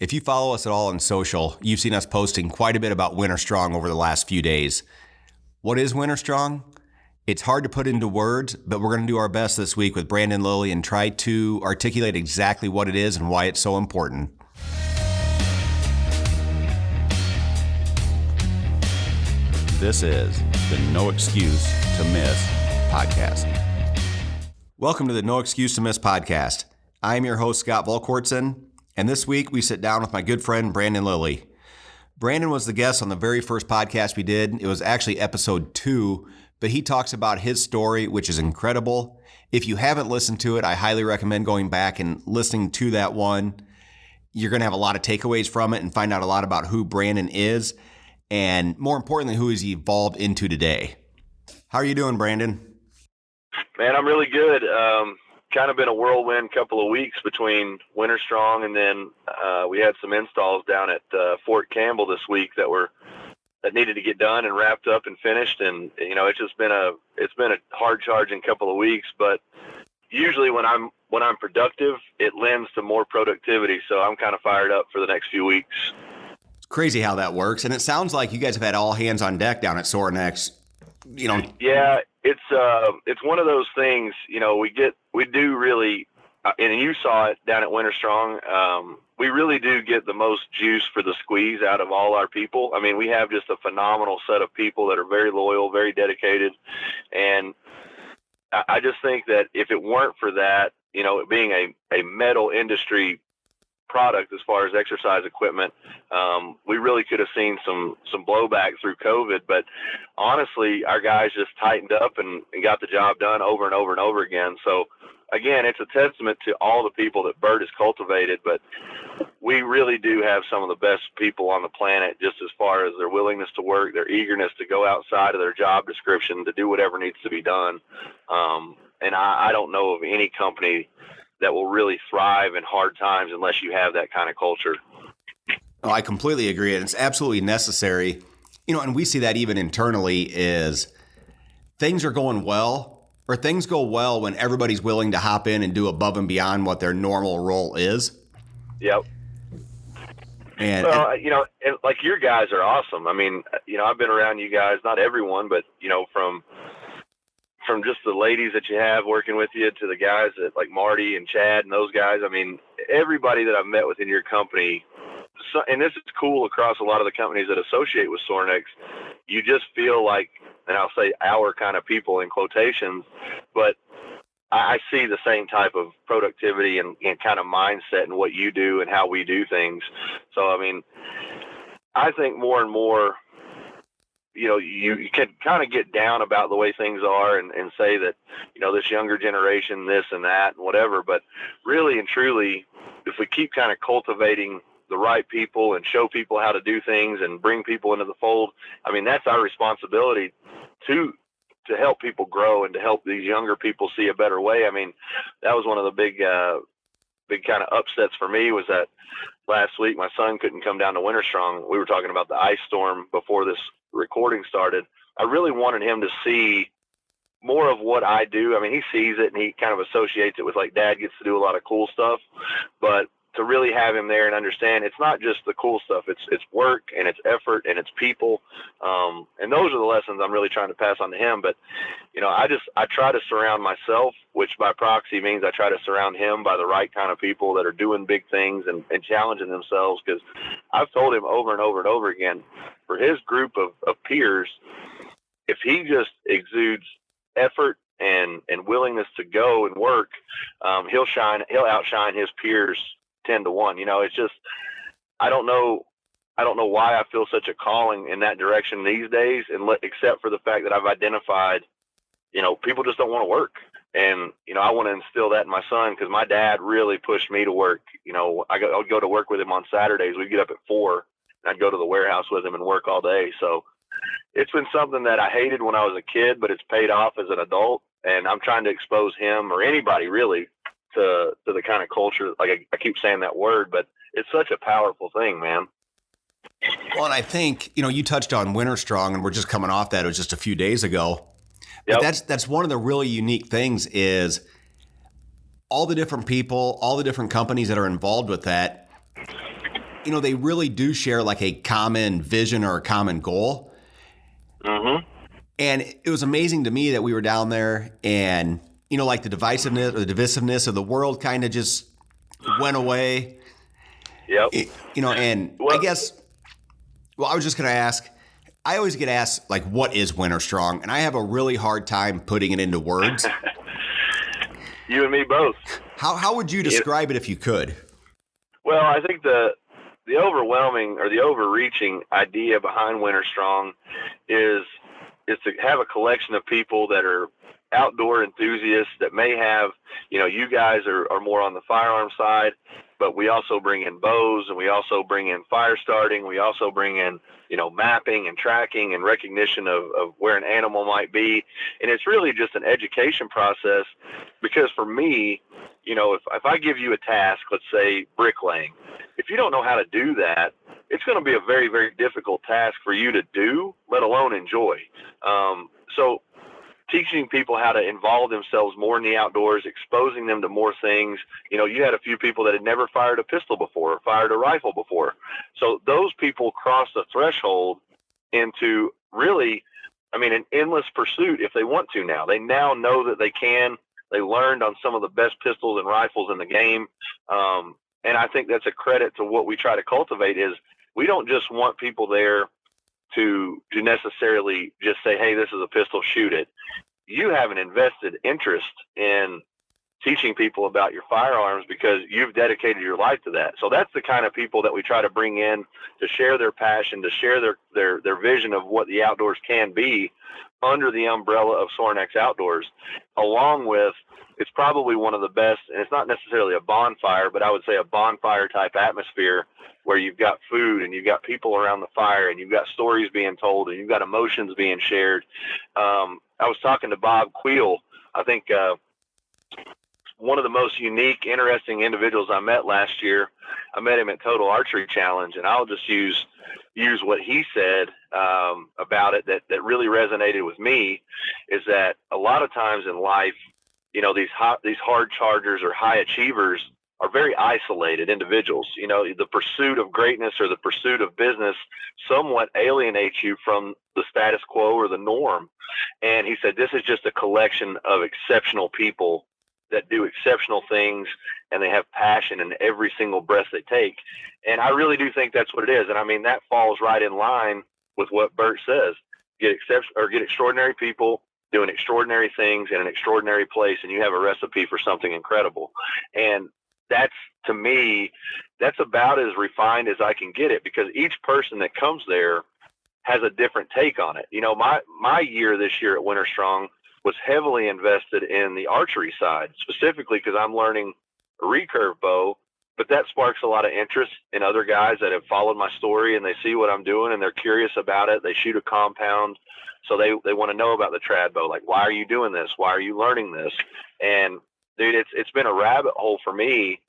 If you follow us at all on social, you've seen us posting quite a bit about WinterStrong over the last few days. What is WinterStrong? It's hard to put into words, but we're going to do our best this week with Brandon Lilly and try to articulate exactly what it is and why it's so important. This is the No Excuse to Miss podcast. Welcome to the No Excuse to Miss podcast. I am your host, Scott Volquartsen, and this week we sit down with my good friend, Brandon Lilly. Brandon was the guest on the very first podcast we did. It was actually episode 2, but he talks about his story, which is incredible. If you haven't listened to it, I highly recommend going back and listening to that one. You're going to have a lot of takeaways from it and find out a lot about who Brandon is, and more importantly, who he's evolved into today. How are you doing, Brandon? Man, I'm really good. Kind of been a whirlwind couple of weeks between WinterStrong and then we had some installs down at Fort Campbell this week that needed to get done and wrapped up and finished. And you know, it's been a hard charging couple of weeks. But usually when I'm productive, it lends to more productivity. So I'm kind of fired up for the next few weeks. It's crazy how that works, and it sounds like you guys have had all hands on deck down at Sorinex. You know. Yeah. It's one of those things, you know, we do really, and you saw it down at WinterStrong. We really do get the most juice for the squeeze out of all our people. I mean, we have just a phenomenal set of people that are very loyal, very dedicated. And I just think that if it weren't for that, you know, it being a metal industry product as far as exercise equipment, we really could have seen some blowback through COVID, but honestly, our guys just tightened up and got the job done over and over and over again. So again, it's a testament to all the people that Bert has cultivated, but we really do have some of the best people on the planet, just as far as their willingness to work, their eagerness to go outside of their job description to do whatever needs to be done. And I don't know of any company that will really thrive in hard times unless you have that kind of culture. Oh, I completely agree. And it's absolutely necessary. You know, and we see that even internally is things are going well, or things go well when everybody's willing to hop in and do above and beyond what their normal role is. Yep. Well, you know, and like your guys are awesome. I mean, you know, I've been around you guys, not everyone, but, you know, from just the ladies that you have working with you to the guys that like Marty and Chad and those guys. I mean, everybody that I've met within your company, and this is cool across a lot of the companies that associate with Sorinex, you just feel like, and I'll say our kind of people in quotations, but I see the same type of productivity and kind of mindset in what you do and how we do things. So, I mean, I think more and more, you know, you can kind of get down about the way things are and say that, you know, this younger generation, this and that and whatever. But really and truly, if we keep kind of cultivating the right people and show people how to do things and bring people into the fold, I mean, that's our responsibility to help people grow and to help these younger people see a better way. I mean, that was one of the big kind of upsets for me was that last week my son couldn't come down to WinterStrong. We were talking about the ice storm before this recording started. I really wanted him to see more of what I do. I mean, he sees it and he kind of associates it with like dad gets to do a lot of cool stuff, but to really have him there and understand it's not just the cool stuff. It's work and it's effort and it's people. And those are the lessons I'm really trying to pass on to him. But, you know, I try to surround myself, which by proxy means I try to surround him by the right kind of people that are doing big things and challenging themselves. Because I've told him over and over and over again, for his group of peers, if he just exudes effort and willingness to go and work, he'll outshine his peers 10-1. You know, it's just, I don't know why I feel such a calling in that direction these days, except for the fact that I've identified, you know, people just don't want to work. And, you know, I want to instill that in my son because my dad really pushed me to work. You know, I would go to work with him on Saturdays. We'd get up at 4 and I'd go to the warehouse with him and work all day. So it's been something that I hated when I was a kid, but it's paid off as an adult. And I'm trying to expose him or anybody really to the kind of culture. Like I keep saying that word, but it's such a powerful thing, man. Well, and I think, you know, you touched on WinterStrong, and we're just coming off that. It was just a few days ago. But that's one of the really unique things is all the different people, all the different companies that are involved with that. they really do share like a common vision or a common goal. Mm-hmm. And it was amazing to me that we were down there and, like the divisiveness of the world kind of just went away. Yep. And I guess, I was just going to ask, I always get asked, like, what is WinterStrong? And I have a really hard time putting it into words. You and me both. How would you describe it if you could? Well, I think the overwhelming or the overreaching idea behind WinterStrong is to have a collection of people that are outdoor enthusiasts that may have, you guys are more on the firearm side, but we also bring in bows and we also bring in fire starting. We also bring in, mapping and tracking and recognition of where an animal might be. And it's really just an education process because for me, if I give you a task, let's say bricklaying, if you don't know how to do that, it's going to be a very, very difficult task for you to do, let alone enjoy. So teaching people how to involve themselves more in the outdoors, exposing them to more things. You had a few people that had never fired a pistol before or fired a rifle before. So those people cross the threshold into really, an endless pursuit if they want to now. They now know that they can. They learned on some of the best pistols and rifles in the game. And I think that's a credit to what we try to cultivate is we don't just want people there to necessarily just say, hey, this is a pistol, shoot it. You have an invested interest in teaching people about your firearms because you've dedicated your life to that. So that's the kind of people that we try to bring in to share their passion, to share their vision of what the outdoors can be under the umbrella of Sorinex Outdoors, along with, it's probably one of the best, and it's not necessarily a bonfire, but I would say a bonfire type atmosphere where you've got food and you've got people around the fire and you've got stories being told and you've got emotions being shared. I was talking to Bob Queel, I think one of the most unique, interesting individuals I met last year. I met him at Total Archery Challenge, and I'll just use what he said about it that really resonated with me is that a lot of times in life, these hard chargers or high achievers are very isolated individuals. The pursuit of greatness or the pursuit of business somewhat alienates you from the status quo or the norm. And he said, this is just a collection of exceptional people that do exceptional things and they have passion in every single breath they take. And I really do think that's what it is. And that falls right in line with what Bert says, get extraordinary people doing extraordinary things in an extraordinary place, and you have a recipe for something incredible. And that's, to me, that's about as refined as I can get it, because each person that comes there has a different take on it. My year this year at WinterStrong was heavily invested in the archery side, specifically because I'm learning a recurve bow, but that sparks a lot of interest in other guys that have followed my story and they see what I'm doing and they're curious about it. They shoot a compound. So they want to know about the trad bow. Like, why are you doing this? Why are you learning this? And dude, it's been a rabbit hole for me.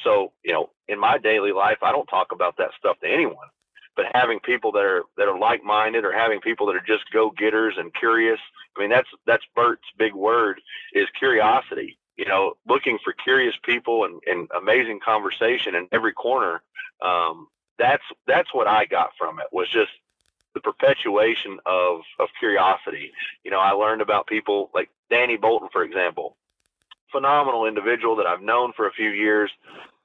So, in my daily life, I don't talk about that stuff to anyone, but having people that are like-minded or having people that are just go-getters and curious. That's Bert's big word is curiosity, looking for curious people and amazing conversation in every corner. That's what I got from it, was just the perpetuation of curiosity. I learned about people like Danny Bolton, for example, phenomenal individual that I've known for a few years,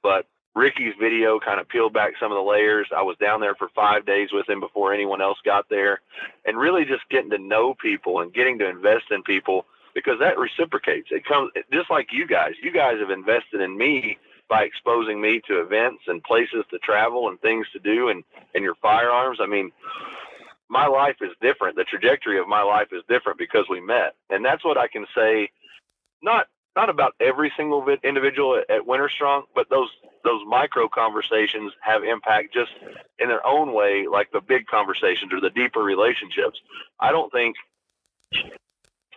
but Ricky's video kind of peeled back some of the layers. I was down there for 5 days with him before anyone else got there, and really just getting to know people and getting to invest in people, because that reciprocates. It comes just like you guys. You guys have invested in me by exposing me to events and places to travel and things to do and your firearms. My life is different. The trajectory of my life is different because we met. And that's what I can say, not about every single individual at WinterStrong, but those micro conversations have impact just in their own way, like the big conversations or the deeper relationships. I don't think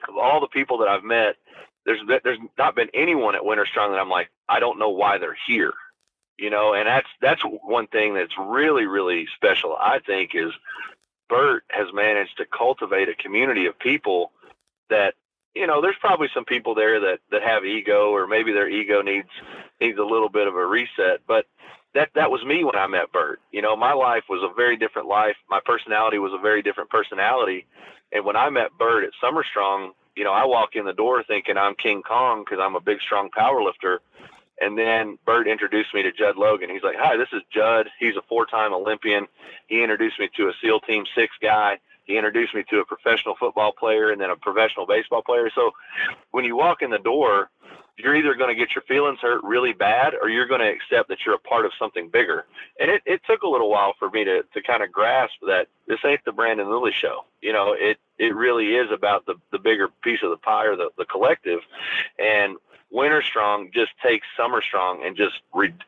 of all the people that I've met, there's not been anyone at WinterStrong that I'm like, I don't know why they're here. And that's one thing that's really, really special, I think, is Bert has managed to cultivate a community of people that, there's probably some people there that have ego, or maybe their ego needs a little bit of a reset. But that was me when I met Bert. My life was a very different life. My personality was a very different personality. And when I met Bert at SummerStrong, I walk in the door thinking I'm King Kong because I'm a big, strong power lifter. And then Bert introduced me to Judd Logan. He's like, "Hi, this is Judd. He's a 4-time Olympian." He introduced me to a SEAL Team 6 guy. He introduced me to a professional football player and then a professional baseball player. So when you walk in the door, you're either going to get your feelings hurt really bad or you're going to accept that you're a part of something bigger. And it took a little while for me to kind of grasp that this ain't the Brandon Lilly show. It really is about the bigger piece of the pie, or the collective. And WinterStrong just takes SummerStrong and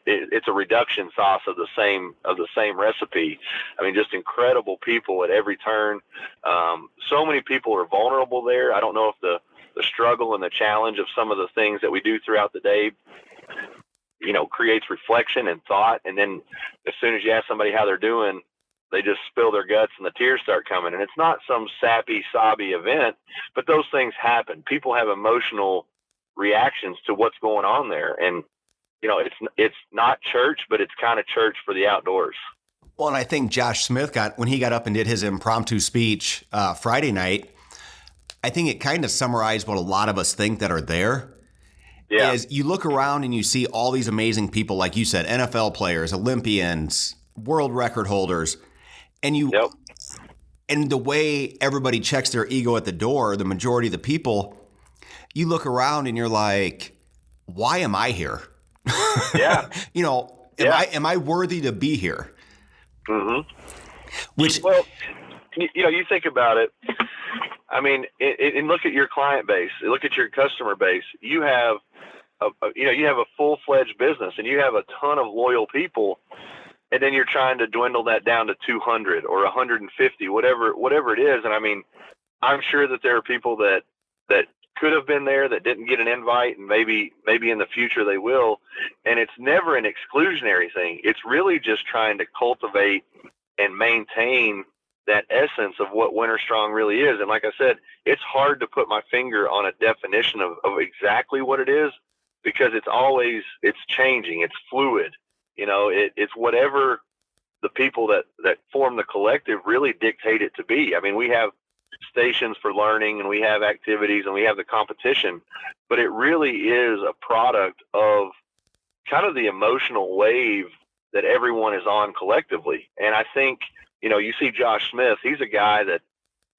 it's a reduction sauce of the same recipe. I mean, just incredible people at every turn. So many people are vulnerable there. I don't know if the struggle and the challenge of some of the things that we do throughout the day, creates reflection and thought. And then as soon as you ask somebody how they're doing, they just spill their guts and the tears start coming. And it's not some sappy, sobby event, but those things happen. People have emotional reactions to what's going on there. And, it's not church, but it's kind of church for the outdoors. Well, and I think Josh Smith when he got up and did his impromptu speech Friday night, I think it kind of summarized what a lot of us think that are there. Yeah. As you look around and you see all these amazing people, like you said, NFL players, Olympians, world record holders, and Yep. And the way everybody checks their ego at the door, the majority of the people, you look around and you're like, why am I here? Yeah. Am I worthy to be here? Mm-hmm. Well, you think about it. I mean, and look at your client base. Look at your customer base. You have a full-fledged business, and you have a ton of loyal people, and then you're trying to dwindle that down to 200 or 150, whatever it is. And I mean, I'm sure that there are people that could have been there that didn't get an invite, and maybe in the future they will. And it's never an exclusionary thing. It's really just trying to cultivate and maintain that essence of what WinterStrong really is. And like I said, it's hard to put my finger on a definition of exactly what it is, because it's changing. It's fluid. It's whatever the people that form the collective really dictate it to be. I mean, we have stations for learning, and we have activities, and we have the competition, but it really is a product of kind of the emotional wave that everyone is on collectively. And I think, you see Josh Smith, he's a guy that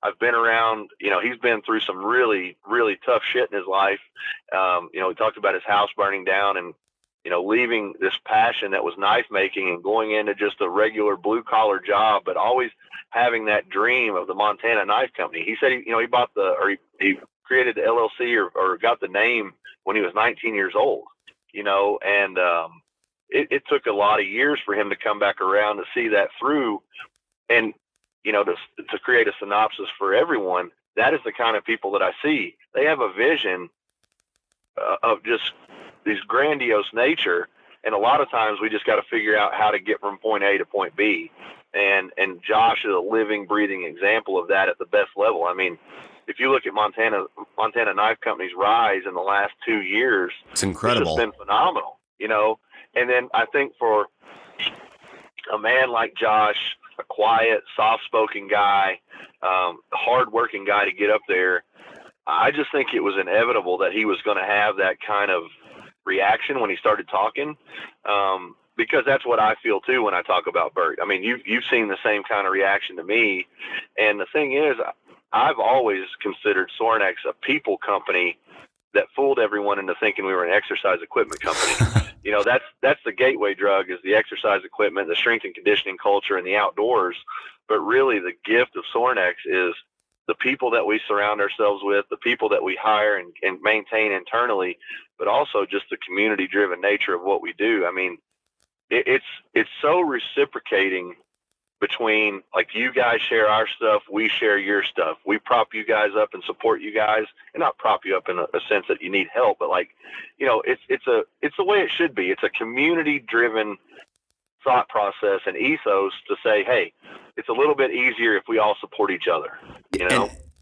I've been around, he's been through some really, really tough shit in his life. We talked about his house burning down and, leaving this passion that was knife making and going into just a regular blue collar job, but always having that dream of the Montana Knife Company. He said, he bought he created the LLC or got the name when he was 19 years old, and it took a lot of years for him to come back around to see that through. And, to create a synopsis for everyone, that is the kind of people that I see. They have a vision of just this grandiose nature. And a lot of times we just got to figure out how to get from point A to point B. And Josh is a living, breathing example of that at the best level. I mean, if you look at Montana Knife Company's rise in the last 2 years, it's incredible. It's just been phenomenal, And then I think for a man like Josh, a quiet, soft-spoken guy, hard-working guy to get up there, I just think it was inevitable that he was going to have that kind of reaction when he started talking, because that's what I feel too when I talk about Bert. I mean, you've seen the same kind of reaction to me. And the thing is, I've always considered Sorinex a people company that fooled everyone into thinking we were an exercise equipment company. That's the gateway drug, is the exercise equipment, the strength and conditioning culture, and the outdoors. But really the gift of Sorinex is the people that we surround ourselves with, the people that we hire and maintain internally, but also just the community-driven nature of what we do. I mean, it's so reciprocating between, like, you guys share our stuff, we share your stuff. We prop you guys up and support you guys, and not prop you up in a sense that you need help, but it's the way it should be. It's a community-driven thought process and ethos to say, hey, it's a little bit easier if we all support each other,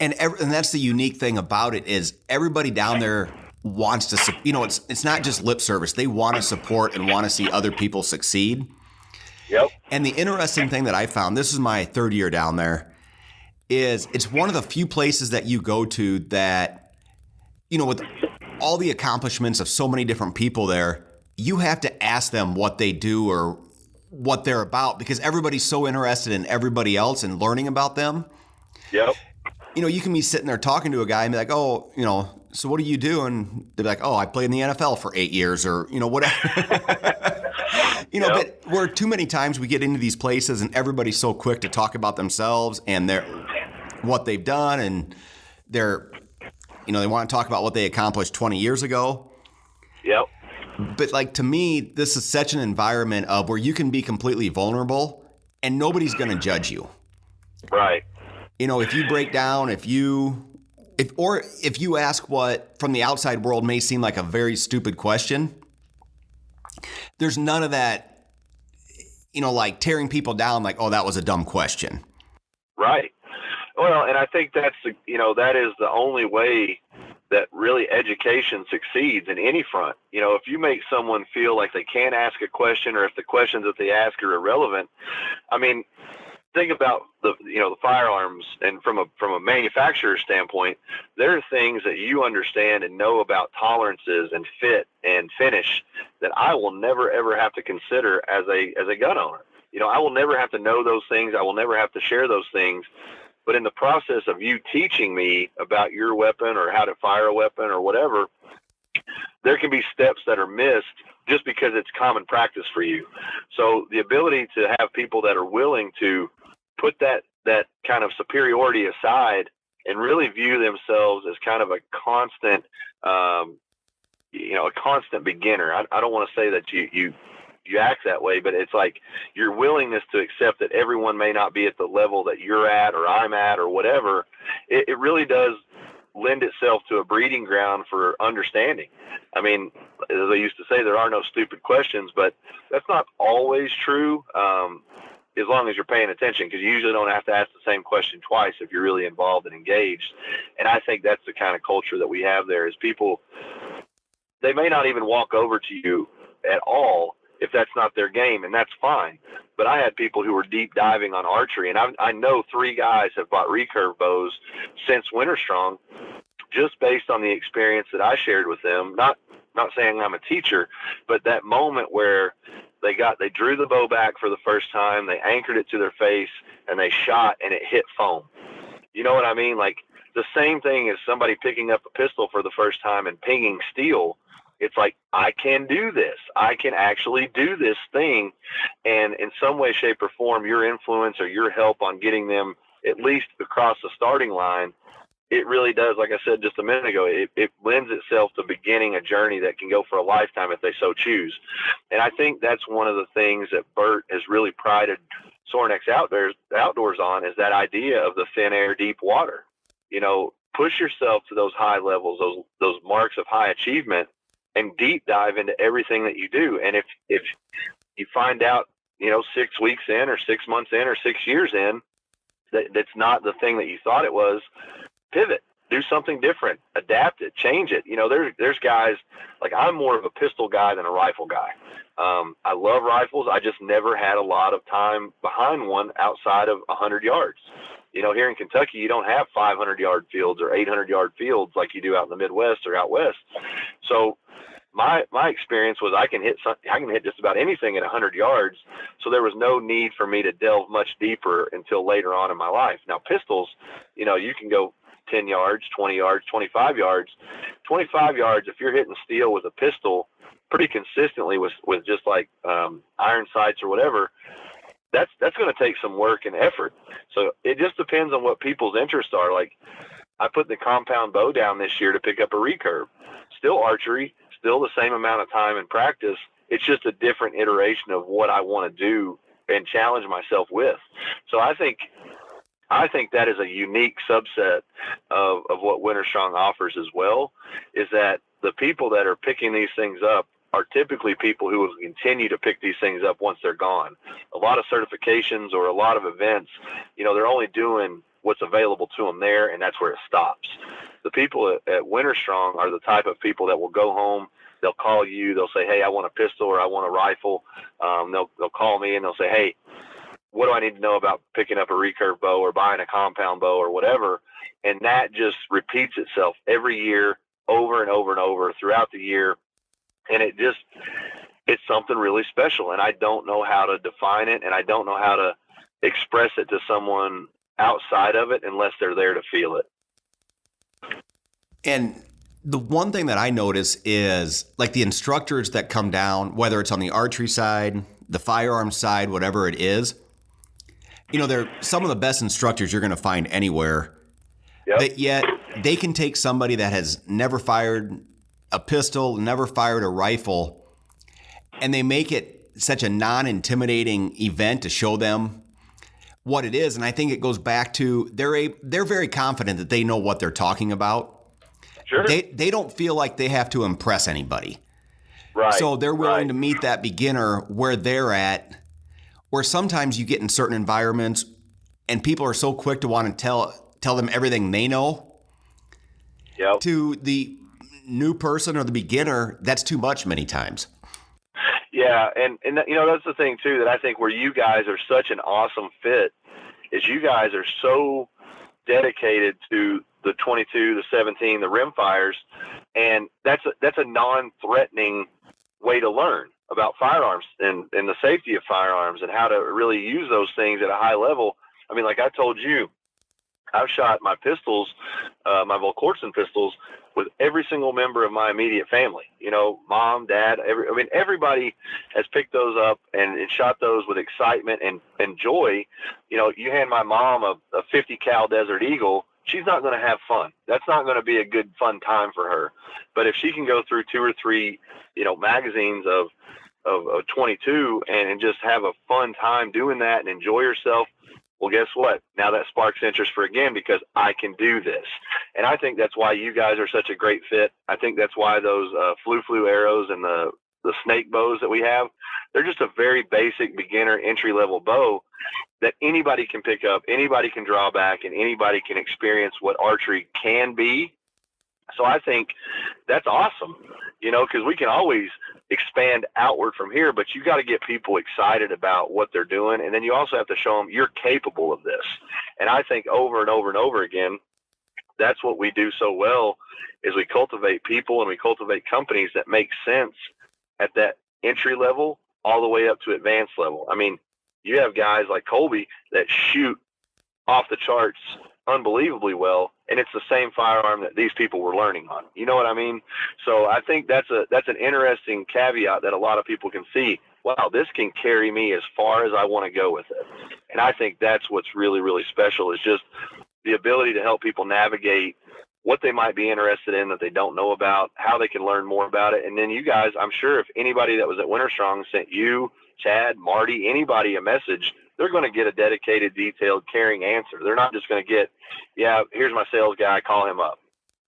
And that's the unique thing about it, is everybody down there wants to, it's not just lip service. They want to support and want to see other people succeed. Yep. And the interesting thing that I found, this is my third year down there, is it's one of the few places that you go to that, with all the accomplishments of so many different people there, you have to ask them what they do or what they're about, because everybody's so interested in everybody else and learning about them. Yep. You can be sitting there talking to a guy and be like, oh, so what do you do? And they're like, oh, I played in the NFL for 8 years or, whatever. Yep. But we're too many times we get into these places and everybody's so quick to talk about themselves and what they've done, and they want to talk about what they accomplished 20 years ago. Yep. But to me, this is such an environment of where you can be completely vulnerable and nobody's going to judge you. Right. If you break down, if you ask what from the outside world may seem like a very stupid question, there's none of that, like tearing people down like, oh, that was a dumb question. Right. Well, and I think that is the only way that really education succeeds in any front. If you make someone feel like they can't ask a question, or if the questions that they ask are irrelevant, I mean, think about the firearms, and from a manufacturer standpoint, there are things that you understand and know about tolerances and fit and finish that I will never ever have to consider as a gun owner. I will never have to know those things. I will never have to share those things. But in the process of you teaching me about your weapon or how to fire a weapon or whatever, there can be steps that are missed just because it's common practice for you. So the ability to have people that are willing to put that kind of superiority aside and really view themselves as kind of a constant, a constant beginner. I don't want to say that you act that way, but it's like your willingness to accept that everyone may not be at the level that you're at or I'm at or whatever. It really does lend itself to a breeding ground for understanding. I mean, as I used to say, there are no stupid questions, but that's not always true. As long as you're paying attention, because you usually don't have to ask the same question twice if you're really involved and engaged. And I think that's the kind of culture that we have there, is people, they may not even walk over to you at all if that's not their game, and that's fine. But I had people who were deep diving on archery, and I know 3 guys have bought recurve bows since WinterStrong, just based on the experience that I shared with them. Not saying I'm a teacher, but that moment where they drew the bow back for the first time, they anchored it to their face, and they shot, and it hit foam. You know what I mean? Like the same thing as somebody picking up a pistol for the first time and pinging steel. It's like, I can do this. I can actually do this thing. And in some way, shape, or form, your influence or your help on getting them at least across the starting line, it really does, like I said just a minute ago, it lends itself to beginning a journey that can go for a lifetime if they so choose. And I think that's one of the things that Bert has really prided Sorinex Outdoors on, is that idea of the thin air, deep water. Push yourself to those high levels, those marks of high achievement, and deep dive into everything that you do. And if you find out, 6 weeks in or 6 months in or 6 years in, that's not the thing that you thought it was, pivot, do something different, adapt it, change it. There's guys, like, I'm more of a pistol guy than a rifle guy. I love rifles. I just never had a lot of time behind one outside of 100 yards. Here in Kentucky, you don't have 500-yard fields or 800-yard fields like you do out in the Midwest or out west. So my experience was I can hit just about anything at 100 yards. So there was no need for me to delve much deeper until later on in my life. Now pistols, you can go 10 yards, 20 yards, 25 yards. 25 yards, if you're hitting steel with a pistol pretty consistently with just like iron sights or whatever, that's going to take some work and effort. So it just depends on what people's interests are. Like, I put the compound bow down this year to pick up a recurve. Still archery, still the same amount of time and practice. It's just a different iteration of what I want to do and challenge myself with. So I think that is a unique subset of what WinterStrong offers as well, is that the people that are picking these things up are typically people who will continue to pick these things up once they're gone. A lot of certifications or a lot of events, they're only doing what's available to them there, and that's where it stops. the people at WinterStrong are the type of people that will go home. They'll call you. They'll say, hey, I want a pistol or I want a rifle. They'll call me and they'll say, hey, what do I need to know about picking up a recurve bow or buying a compound bow or whatever? And that just repeats itself every year, over and over and over throughout the year. And it's something really special. And I don't know how to define it, and I don't know how to express it to someone outside of it unless they're there to feel it. And the one thing that I notice is like the instructors that come down, whether it's on the archery side, the firearms side, whatever it is, they're some of the best instructors you're going to find anywhere. Yep. But yet they can take somebody that has never fired a pistol, never fired a rifle, and they make it such a non-intimidating event to show them what it is. And I think it goes back to they're very confident that they know what they're talking about. Sure. They don't feel like they have to impress anybody. Right. So they're willing to meet that beginner where they're at, where sometimes you get in certain environments and people are so quick to want to tell them everything they know. Yep. To the new person or the beginner, that's too much many times. Yeah, and that's the thing too that I think where you guys are such an awesome fit is you guys are so dedicated to the 22, the 17, the rimfires, and that's a non-threatening way to learn about firearms and the safety of firearms and how to really use those things at a high level. I mean, like I told you, I've shot my pistols, my Volquartsen pistols, with every single member of my immediate family. Mom, dad, everybody has picked those up and shot those with excitement and joy. You hand my mom a 50 cal Desert Eagle, she's not going to have fun. That's not going to be a good fun time for her. But if she can go through 2 or 3, magazines of 22 and just have a fun time doing that and enjoy herself, well, guess what? Now that sparks interest for again, because I can do this. And I think that's why you guys are such a great fit. I think that's why those flu arrows and the snake bows that we have, they're just a very basic beginner entry-level bow that anybody can pick up, anybody can draw back, and anybody can experience what archery can be. So I think that's awesome, because we can always expand outward from here, but you got to get people excited about what they're doing. And then you also have to show them you're capable of this. And I think over and over and over again, that's what we do so well is we cultivate people and we cultivate companies that make sense at that entry level all the way up to advanced level. I mean, you have guys like Colby that shoot off the charts unbelievably well, and it's the same firearm that these people were learning on. You know what I mean? So I think that's an interesting caveat that a lot of people can see. Wow, this can carry me as far as I want to go with it. And I think that's what's really, really special is just the ability to help people navigate what they might be interested in that they don't know about, how they can learn more about it. And then you guys, I'm sure if anybody that was at WinterStrong sent you, Chad, Marty, anybody a message, they're going to get a dedicated, detailed, caring answer. They're not just going to get, yeah, here's my sales guy, call him up.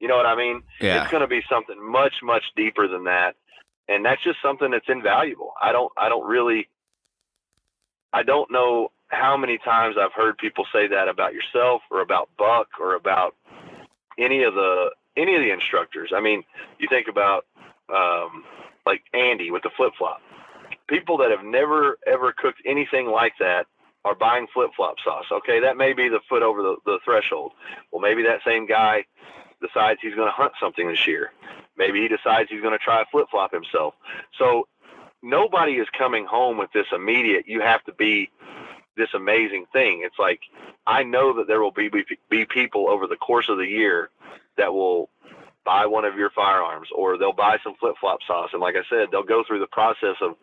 You know what I mean? Yeah. It's going to be something much, much deeper than that. And that's just something that's invaluable. I don't know how many times I've heard people say that about yourself or about Buck or about any of the instructors. I mean, you think about like Andy with the flip-flop. People that have never, ever cooked anything like that are buying flip-flop sauce. Okay, that may be the foot over the threshold. Well, maybe that same guy decides he's going to hunt something this year. Maybe he decides he's going to try a flip-flop himself. So nobody is coming home with this immediate, you have to be this amazing thing. It's like, I know that there will be people over the course of the year that will buy one of your firearms, or they'll buy some flip-flop sauce. And like I said, they'll go through the process of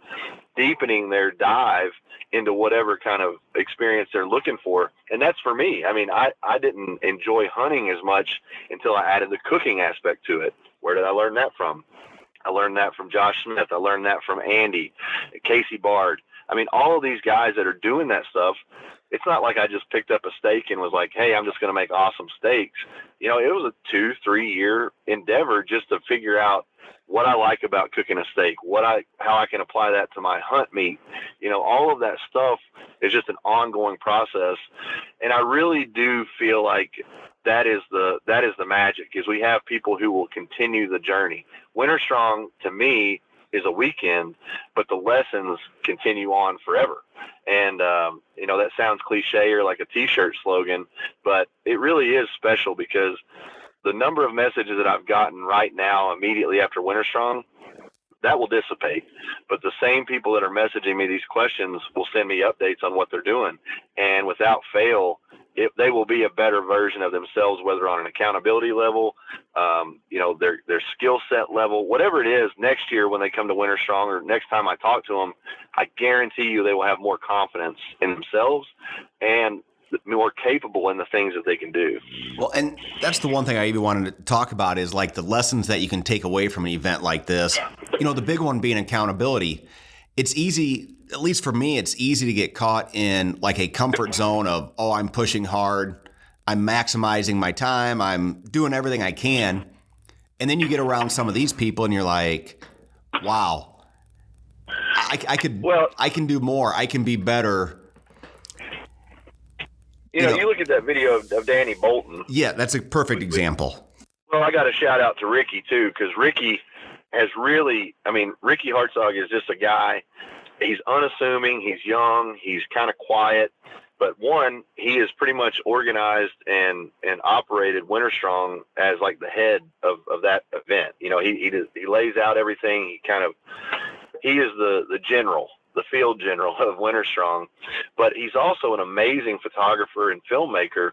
deepening their dive into whatever kind of experience they're looking for. And that's for me. I mean, I didn't enjoy hunting as much until I added the cooking aspect to it. Where did I learn that from? I learned that from Josh Smith. I learned that from Andy, Casey Bard. I mean, all of these guys that are doing that stuff, it's not like I just picked up a steak and was like, hey, I'm just going to make awesome steaks. You know, it was a 2-3 year endeavor just to figure out what I like about cooking a steak, how I can apply that to my hunt meat. You know, all of that stuff is just an ongoing process. And I really do feel like that is the magic, is we have people who will continue the journey. WinterStrong, to me, is a weekend, but the lessons continue on forever. And, that sounds cliche or like a T-shirt slogan, but it really is special, because the number of messages that I've gotten right now immediately after WinterStrong, that will dissipate. But the same people that are messaging me these questions will send me updates on what they're doing. And without fail, they will be a better version of themselves, whether on an accountability level, their skill set level, whatever it is. Next year when they come to WinterStrong, or next time I talk to them, I guarantee you they will have more confidence in themselves and more capable in the things that they can do. Well, and that's the one thing I even wanted to talk about, is like the lessons that you can take away from an event like this. The big one being accountability. It's easy, at least for me, it's easy to get caught in like a comfort zone of, oh, I'm pushing hard, I'm maximizing my time, I'm doing everything I can. And then you get around some of these people and you're like, wow, I can do more, I can be better. You look at that video of Danny Bolton. Yeah, that's a perfect example. Well, I got to shout out to Ricky too, because Ricky has really, Ricky Hartzog is just a guy. He's unassuming, he's young, he's kind of quiet, but one, he is pretty much organized and operated WinterStrong as like the head of that event. He lays out everything. He is the general, the field general of WinterStrong, but he's also an amazing photographer and filmmaker,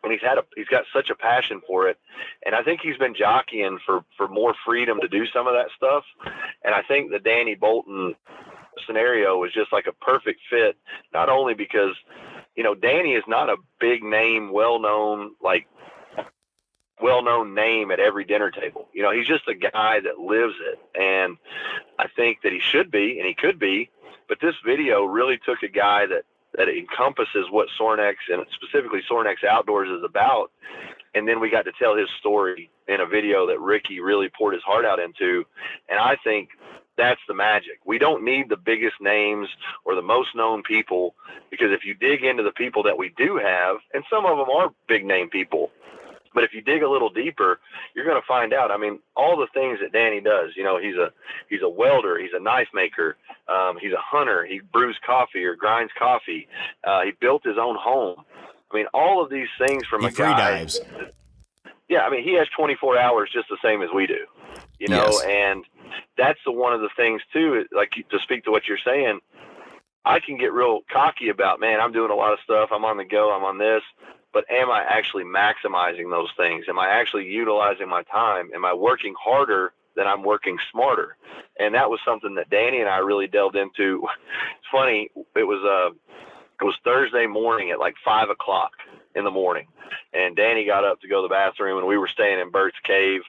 and he's got such a passion for it. And I think he's been jockeying for more freedom to do some of that stuff. And I think the Danny Bolton scenario was just like a perfect fit, not only because, Danny is not a big name, well-known name at every dinner table. He's just a guy that lives it. And I think that he should be, and he could be, but this video really took a guy that encompasses what Sorinex, and specifically Sorinex Outdoors, is about. And then we got to tell his story in a video that Ricky really poured his heart out into. And I think that's the magic. We don't need the biggest names or the most known people, because if you dig into the people that we do have, and some of them are big name people, but if you dig a little deeper, you're going to find out. All the things that Danny does. He's a welder. He's a knife maker. He's a hunter. He brews coffee or grinds coffee. He built his own home. All of these things from a guy. Free dives. Yeah, he has 24 hours just the same as we do. Yes. And that's one of the things too. Like, to speak to what you're saying, I can get real cocky about, man, I'm doing a lot of stuff. I'm on the go. I'm on this. But am I actually maximizing those things? Am I actually utilizing my time? Am I working harder than I'm working smarter? And that was something that Danny and I really delved into. It's funny. It was Thursday morning at like 5 o'clock in the morning. And Danny got up to go to the bathroom, and we were staying in Bert's cave.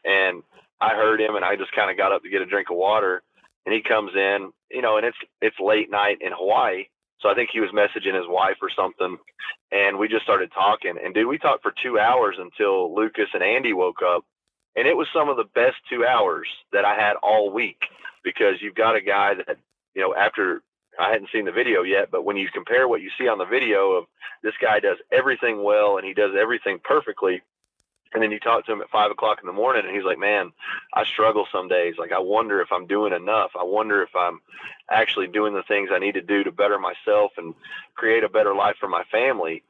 And I heard him, and I just kind of got up to get a drink of water. And he comes in, and it's late night in Hawaii. So I think he was messaging his wife or something, and we just started talking. And, dude, we talked for 2 hours until Lucas and Andy woke up. And it was some of the best 2 hours that I had all week, because you've got a guy that, after I hadn't seen the video yet, but when you compare what you see on the video of this guy does everything well and he does everything perfectly, and then you talk to him at 5 o'clock in the morning and he's like, man, I struggle some days. Like, I wonder if I'm doing enough. I wonder if I'm actually doing the things I need to do to better myself and create a better life for my family.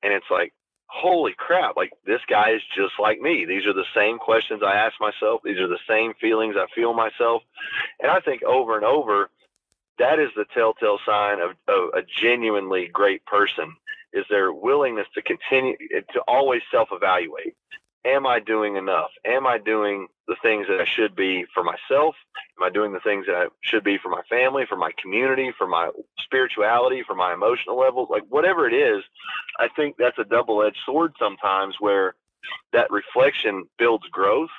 And it's like, holy crap, like, this guy is just like me. These are the same questions I ask myself. These are the same feelings I feel myself. And I think over and over, that is the telltale sign of a genuinely great person, is their willingness to continue to always self-evaluate. Am I doing enough? Am I doing the things that I should be for myself? Am I doing the things that I should be for my family, for my community, for my spirituality, for my emotional levels? Like, whatever it is, I think that's a double-edged sword sometimes, where that reflection builds growth.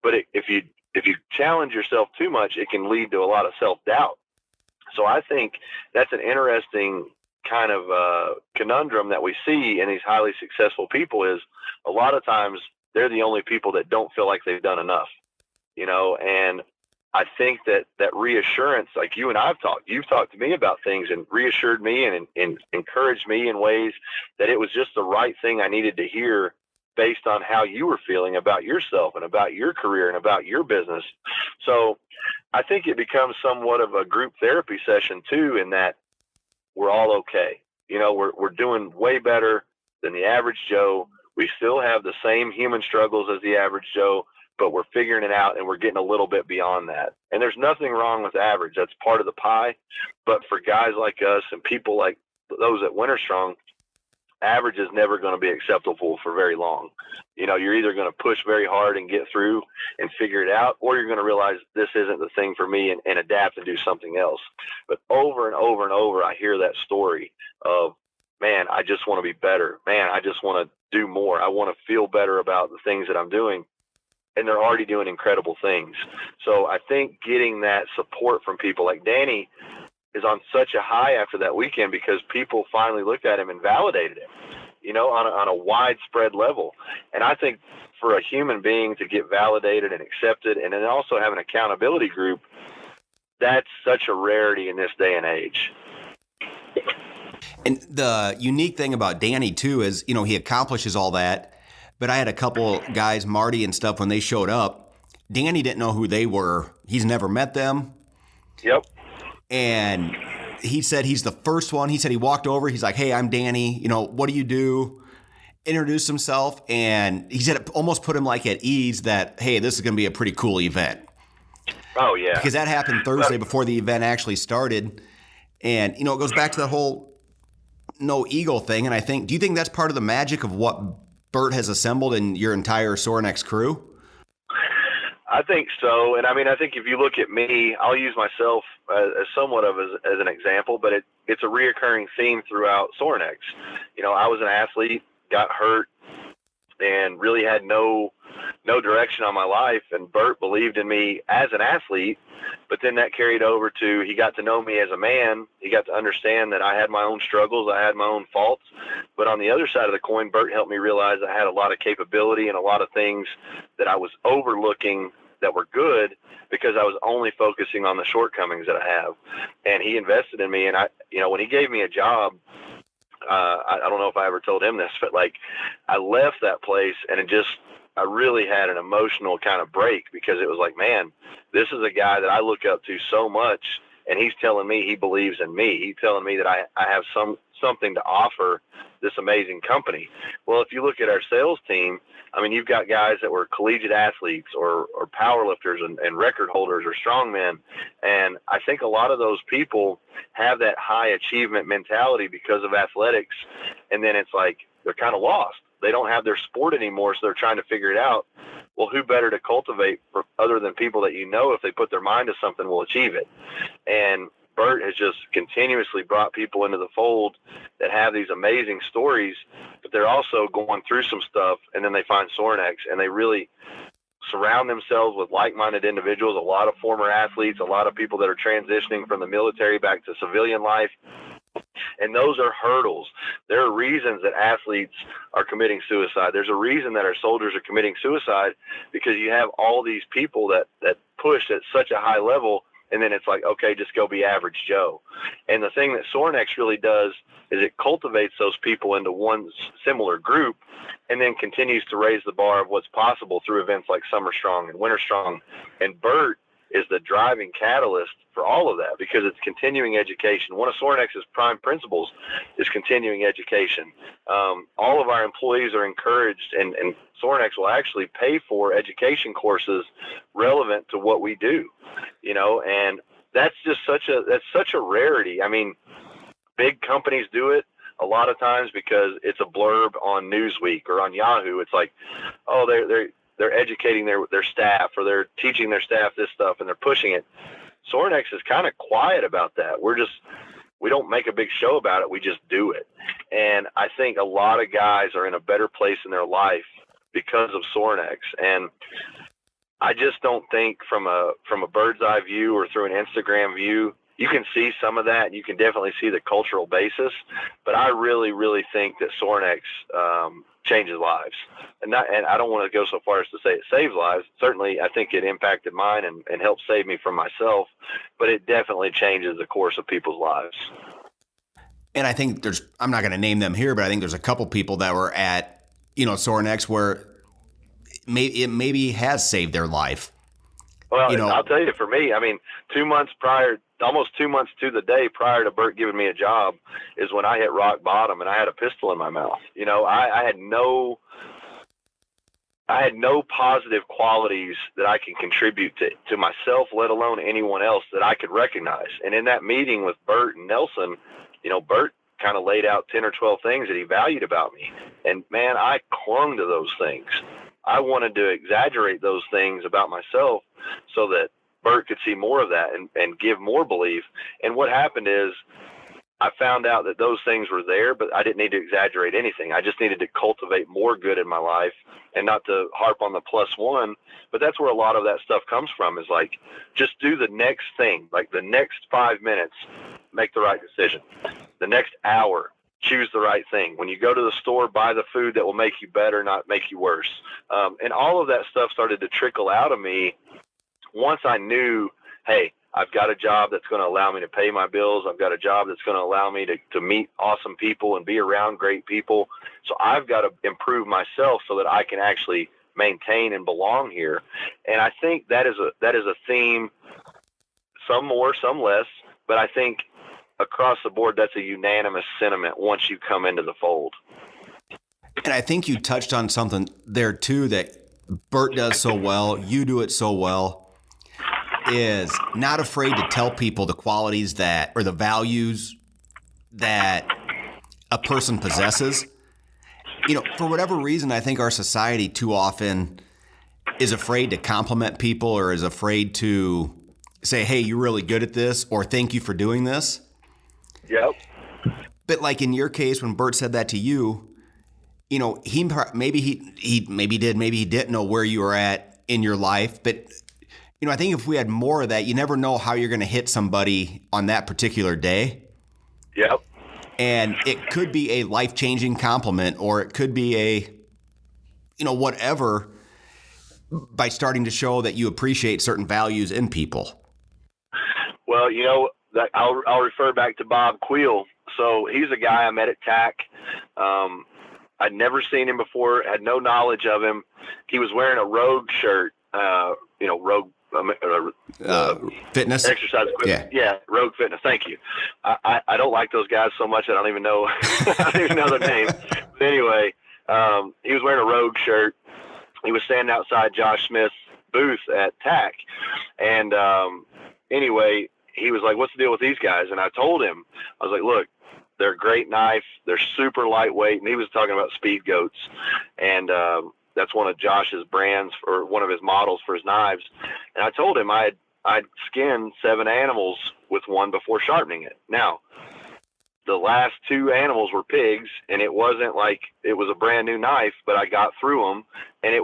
But if you challenge yourself too much, it can lead to a lot of self-doubt. So I think that's an interesting kind of conundrum that we see in these highly successful people, is a lot of times they're the only people that don't feel like they've done enough, and I think that reassurance, like you and you've talked to me about things and reassured me and encouraged me in ways that it was just the right thing I needed to hear based on how you were feeling about yourself and about your career and about your business. So I think it becomes somewhat of a group therapy session too, in that we're all okay. We're doing way better than the average Joe. We still have the same human struggles as the average Joe, but we're figuring it out and we're getting a little bit beyond that. And there's nothing wrong with average. That's part of the pie. But for guys like us and people like those at WinterStrong, average is never going to be acceptable for very long. You're either going to push very hard and get through and figure it out, or you're going to realize this isn't the thing for me and adapt and do something else. But over and over and over, I hear that story of, man, I just want to be better. Man, I just want to do more. I want to feel better about the things that I'm doing. And they're already doing incredible things. So I think getting that support from people like Danny is on such a high after that weekend, because people finally looked at him and validated him, on a widespread level. And I think for a human being to get validated and accepted, and then also have an accountability group, that's such a rarity in this day and age. And the unique thing about Danny too is, he accomplishes all that. But I had a couple guys, Marty and stuff, when they showed up, Danny didn't know who they were. He's never met them. Yep. And he said he's the first one. He said he walked over. He's like, hey, I'm Danny. What do you do? Introduced himself. And he said it almost put him like at ease that, hey, this is going to be a pretty cool event. Oh, yeah. Because that happened Thursday before the event actually started. And, it goes back to the whole no ego thing. And do you think that's part of the magic of what Bert has assembled in your entire Sorinex crew? I think so. And I think if you look at me, I'll use myself as somewhat of as an example, but it's a reoccurring theme throughout Sorinex. I was an athlete, got hurt, and really had no direction on my life. And Bert believed in me as an athlete, but then that carried over to, he got to know me as a man. He got to understand that I had my own struggles. I had my own faults. But on the other side of the coin, Bert helped me realize I had a lot of capability and a lot of things that I was overlooking that were good, because I was only focusing on the shortcomings that I have. And he invested in me. And when he gave me a job, I don't know if I ever told him this, but I left that place and I really had an emotional kind of break, because it was like, man, this is a guy that I look up to so much, and he's telling me he believes in me. He's telling me that I have something to offer this amazing company. Well, if you look at our sales team, you've got guys that were collegiate athletes or powerlifters and record holders or strongmen. And I think a lot of those people have that high achievement mentality because of athletics. And then it's like, they're kind of lost. They don't have their sport anymore, so they're trying to figure it out. Well, who better to cultivate other than people that if they put their mind to something, will achieve it. And Bert has just continuously brought people into the fold that have these amazing stories, but they're also going through some stuff, and then they find Sorinex, and they really surround themselves with like-minded individuals, a lot of former athletes, a lot of people that are transitioning from the military back to civilian life. And those are hurdles. There are reasons that athletes are committing suicide. There's a reason that our soldiers are committing suicide, because you have all these people that push at such a high level, and then it's like, okay, just go be average Joe. And the thing that Sorinex really does is it cultivates those people into one similar group, and then continues to raise the bar of what's possible through events like Summer Strong and Winter Strong. And Bert is the driving catalyst for all of that, because it's continuing education. One of Sorinex's prime principles is continuing education. All of our employees are encouraged, and Sorinex will actually pay for education courses relevant to what we do, and that's such a rarity. Big companies do it a lot of times because it's a blurb on Newsweek or on Yahoo. It's like, oh, they're educating their staff, or they're teaching their staff this stuff, and they're pushing it. Sorinex is kind of quiet about that. We don't make a big show about it. We just do it. And I think a lot of guys are in a better place in their life because of Sorinex. And I just don't think from a bird's eye view or through an Instagram view, you can see some of that. You can definitely see the cultural basis, but I really, really think that Sorinex changes lives. And I don't want to go so far as to say it saves lives. Certainly, I think it impacted mine and helped save me from myself, but it definitely changes the course of people's lives. And I think I'm not going to name them here, but I think there's a couple people that were at, Sorinex, where it maybe has saved their life. Well, I'll tell you, for me, I mean, 2 months prior, almost 2 months to the day prior to Bert giving me a job is when I hit rock bottom and I had a pistol in my mouth. I had no positive qualities that I can contribute to myself, let alone anyone else that I could recognize. And in that meeting with Bert and Nelson, Bert kind of laid out 10 or 12 things that he valued about me. And man, I clung to those things. I wanted to exaggerate those things about myself so that Bert could see more of that and give more belief. And what happened is I found out that those things were there, but I didn't need to exaggerate anything. I just needed to cultivate more good in my life and not to harp on the +1. But that's where a lot of that stuff comes from, is like, just do the next thing, like the next 5 minutes, make the right decision. The next hour, choose the right thing. When you go to the store, buy the food that will make you better, not make you worse. And all of that stuff started to trickle out of me once I knew, hey, I've got a job that's going to allow me to pay my bills. I've got a job that's going to allow me to meet awesome people and be around great people. So I've got to improve myself so that I can actually maintain and belong here. And I think that is a theme, some more, some less, but I think across the board, that's a unanimous sentiment once you come into the fold. And I think you touched on something there too that Bert does so well, you do it so well, is not afraid to tell people the qualities that, or the values that a person possesses. For whatever reason, I think our society too often is afraid to compliment people, or is afraid to say, hey, you're really good at this, or thank you for doing this. Yep. But like in your case, when Bert said that to you, he maybe did, maybe he didn't know where you were at in your life. But, I think if we had more of that, you never know how you're going to hit somebody on that particular day. Yep. And it could be a life-changing compliment, or it could be a, whatever, by starting to show that you appreciate certain values in people. Well, I'll refer back to Bob Queel. So he's a guy I met at TAC. I'd never seen him before, had no knowledge of him. He was wearing a Rogue shirt, Rogue fitness exercise equipment. Yeah, Rogue Fitness. Thank you. I don't like those guys so much I don't even know I don't even know their name. But anyway, he was wearing a Rogue shirt. He was standing outside Josh Smith's booth at TAC, and anyway, he was like, "What's the deal with these guys?" And I told him, I was like, "Look, they're a great knife. They're super lightweight." And he was talking about Speed Goats, and that's one of Josh's brands, or one of his models for his knives. And I told him I'd skinned 7 animals with one before sharpening it. Now, the last 2 animals were pigs, and it wasn't like it was a brand new knife, but I got through them, and it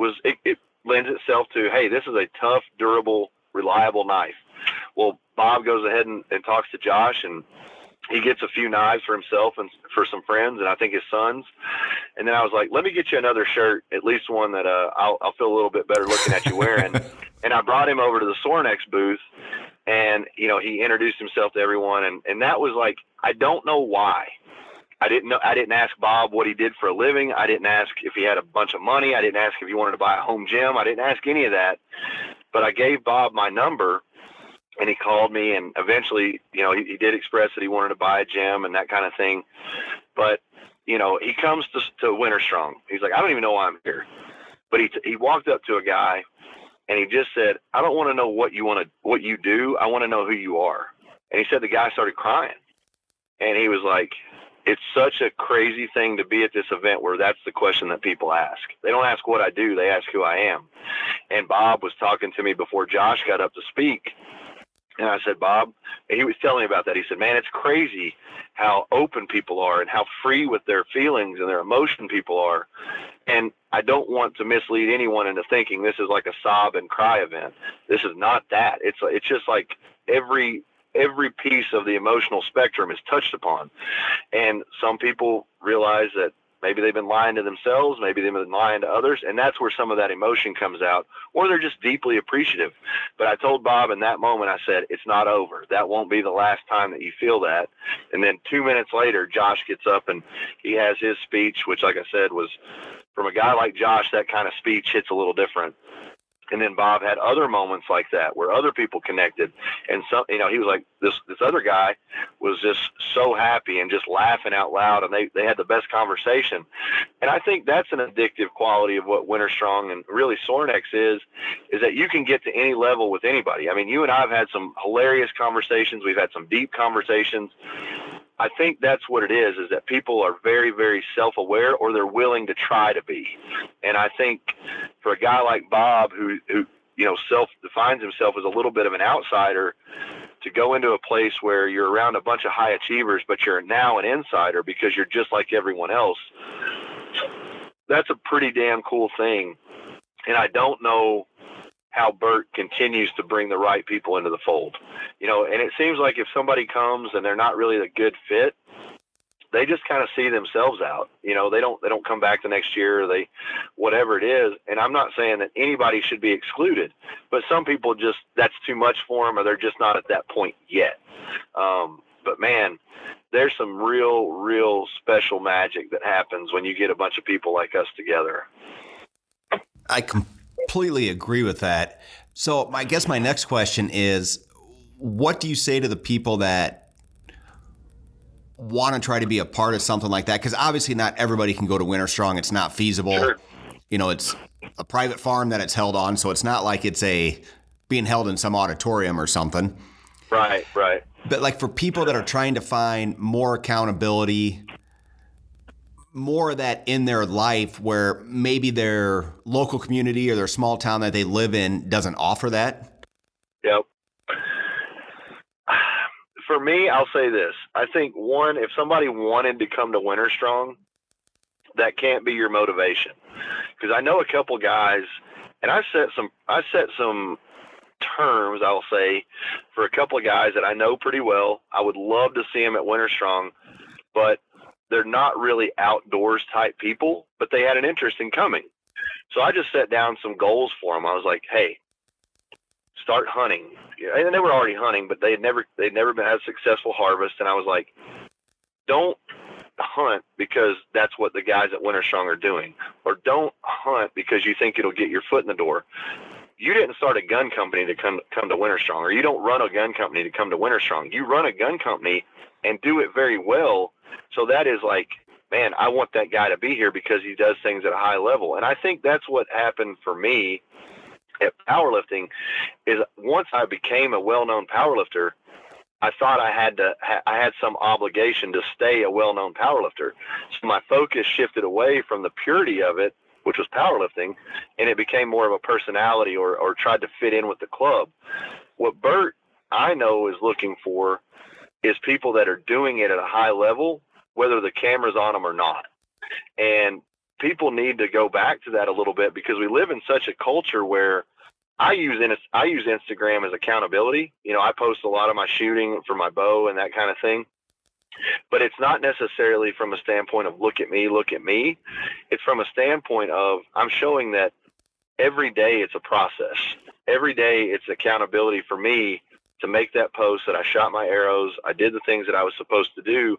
lends itself to, hey, this is a tough, durable, reliable knife. Well, Bob goes ahead and talks to Josh, and he gets a few knives for himself and for some friends, and I think his sons. And then I was like, let me get you another shirt, at least one that I'll feel a little bit better looking at you wearing. And I brought him over to the Sorinex booth, and, he introduced himself to everyone. And that was like, I don't know why. I didn't ask Bob what he did for a living. I didn't ask if he had a bunch of money. I didn't ask if he wanted to buy a home gym. I didn't ask any of that. But I gave Bob my number, and he called me, and eventually, he did express that he wanted to buy a gym and that kind of thing. But, he comes to WinterStrong. He's like, I don't even know why I'm here. But he walked up to a guy, and he just said, I don't want to know what you do. I want to know who you are. And he said the guy started crying. And he was like, it's such a crazy thing to be at this event where that's the question that people ask. They don't ask what I do. They ask who I am. And Bob was talking to me before Josh got up to speak. And I said, Bob, and he was telling me about that. He said, man, it's crazy how open people are and how free with their feelings and their emotion people are. And I don't want to mislead anyone into thinking this is like a sob and cry event. This is not that. It's just like every piece of the emotional spectrum is touched upon. And some people realize that maybe they've been lying to themselves, maybe they've been lying to others, and that's where some of that emotion comes out, or they're just deeply appreciative. But I told Bob in that moment, I said, it's not over. That won't be the last time that you feel that. And then 2 minutes later, Josh gets up and he has his speech, which, like I said, was from a guy like Josh, that kind of speech hits a little different. And then Bob had other moments like that where other people connected. And some, he was like, this other guy was just so happy and just laughing out loud. And they had the best conversation. And I think that's an addictive quality of what WinterStrong and really Sorinex is that you can get to any level with anybody. I mean, you and I have had some hilarious conversations. We've had some deep conversations. I think that's what it is that people are very, very self-aware, or they're willing to try to be. And I think for a guy like Bob, who self-defines himself as a little bit of an outsider, to go into a place where you're around a bunch of high achievers, but you're now an insider because you're just like everyone else, that's a pretty damn cool thing. And I don't know how Bert continues to bring the right people into the fold. And it seems like if somebody comes and they're not really a good fit, they just kind of see themselves out. They don't come back the next year, or whatever it is. And I'm not saying that anybody should be excluded, but some people just, that's too much for them, or they're just not at that point yet. But man, there's some real special magic that happens when you get a bunch of people like us together. I completely agree with that. So I guess my next question is, what do you say to the people that want to try to be a part of something like that? Because obviously not everybody can go to WinterStrong. It's not feasible. Sure. It's a private farm that it's held on, so it's not like it's being held in some auditorium or something. Right. But like for people that are trying to find more accountability, more of that in their life where maybe their local community or their small town that they live in doesn't offer that? Yep. For me, I'll say this. I think, one, if somebody wanted to come to WinterStrong, that can't be your motivation. Because I know a couple guys, and I set some terms, I'll say, for a couple of guys that I know pretty well. I would love to see them at WinterStrong, but they're not really outdoors type people, but they had an interest in coming. So I just set down some goals for them. I was like, hey, start hunting. And they were already hunting, but they'd never had a successful harvest. And I was like, don't hunt because that's what the guys at WinterStrong are doing, or don't hunt because you think it'll get your foot in the door. You didn't start a gun company to come to WinterStrong, or you don't run a gun company to come to WinterStrong. You run a gun company and do it very well. So that is like, man, I want that guy to be here because he does things at a high level. And I think that's what happened for me at powerlifting. Is once I became a well-known powerlifter, I thought I had some obligation to stay a well-known powerlifter. So my focus shifted away from the purity of it, which was powerlifting, and it became more of a personality or tried to fit in with the club. What Bert, I know, is looking for is people that are doing it at a high level, whether the camera's on them or not. And people need to go back to that a little bit, because we live in such a culture where I use Instagram as accountability. I post a lot of my shooting for my bow and that kind of thing. But it's not necessarily from a standpoint of look at me. It's from a standpoint of I'm showing that every day it's a process. Every day it's accountability for me to make that post that I shot my arrows, I did the things that I was supposed to do,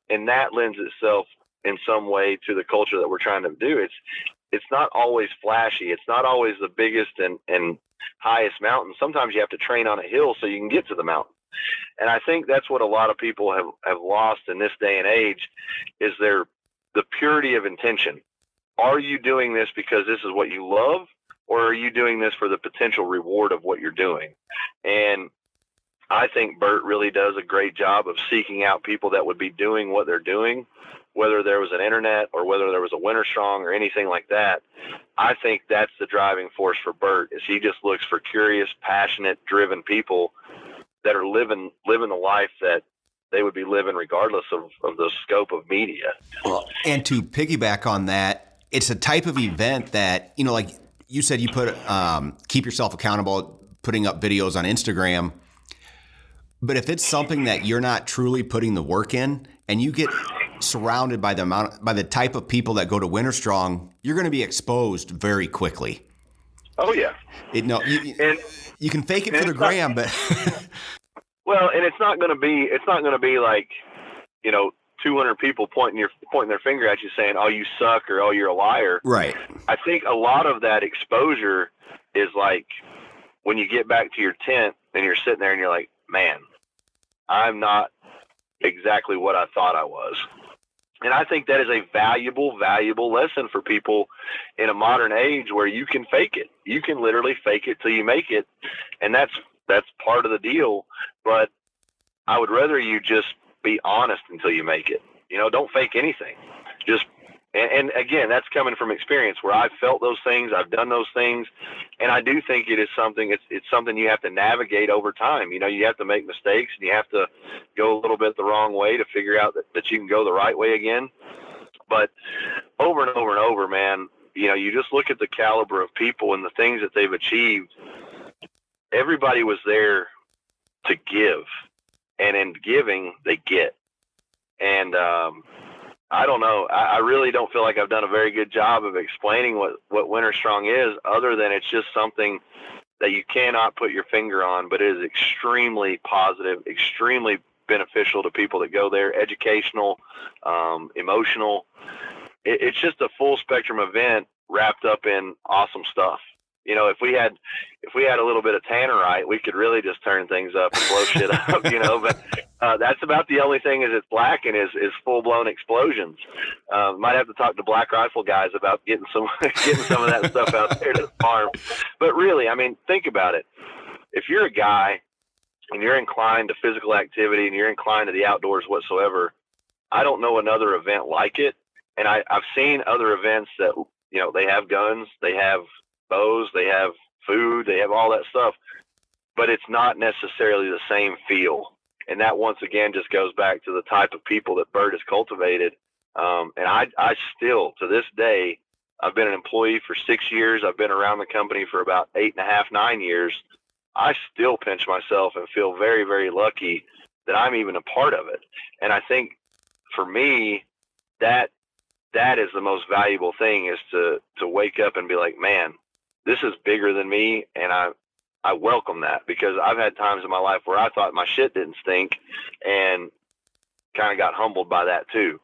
and that lends itself in some way to the culture that we're trying to do. It's not always flashy. It's not always the biggest and highest mountain. Sometimes you have to train on a hill so you can get to the mountain. And I think that's what a lot of people have lost in this day and age, is the purity of intention. Are you doing this because this is what you love, or are you doing this for the potential reward of what you're doing? And I think Bert really does a great job of seeking out people that would be doing what they're doing, whether there was an internet or whether there was a WinterStrong or anything like that. I think that's the driving force for Bert, is he just looks for curious, passionate, driven people that are living the life that they would be living regardless of the scope of media. Well, and to piggyback on that, it's a type of event that, like you said, you put keep yourself accountable, putting up videos on Instagram. But if it's something that you're not truly putting the work in, and you get surrounded by the type of people that go to WinterStrong, you're going to be exposed very quickly. Oh yeah. You can fake it for the gram, but well, and it's not going to be like, 2 200 people pointing their finger at you saying, oh, you suck, or oh, you're a liar. Right. I think a lot of that exposure is like when you get back to your tent and you're sitting there and you're like, man, I'm not exactly what I thought I was. And I think that is a valuable lesson for people in a modern age where you can fake it. You can literally fake it till you make it. And that's part of the deal. But I would rather you just be honest until you make it. You know, don't fake anything. And again, that's coming from experience where I've felt those things, I've done those things, and I do think it is something, it's something you have to navigate over time. You know, you have to make mistakes, and you have to go a little bit the wrong way to figure out that you can go the right way again. But over and over and over, man, you know, you just look at the caliber of people and the things that they've achieved. Everybody was there to give, and in giving, they get. And I don't know. I really don't feel like I've done a very good job of explaining what WinterStrong is, other than it's just something that you cannot put your finger on, but it is extremely positive, extremely beneficial to people that go there, educational, emotional. It's just a full spectrum event wrapped up in awesome stuff. You know, if we had a little bit of tannerite, we could really just turn things up and blow shit up, you know, but that's about the only thing is it's black and is full blown explosions. Might have to talk to black rifle guys about getting some of that stuff out there to the farm. But really, I mean, think about it. If you're a guy and you're inclined to physical activity and you're inclined to the outdoors whatsoever, I don't know another event like it. And I've seen other events that, you know, they have guns, they have bows, they have food, they have all that stuff, but it's not necessarily the same feel. And that once again just goes back to the type of people that Bert has cultivated. And I still, to this day, I've been an employee for 6 years. I've been around the company for about 8.5, 9 years. I still pinch myself and feel very, very lucky that I'm even a part of it. And I think for me, that is the most valuable thing, is to wake up and be like, man, this is bigger than me, and I welcome that, because I've had times in my life where I thought my shit didn't stink and kind of got humbled by that too.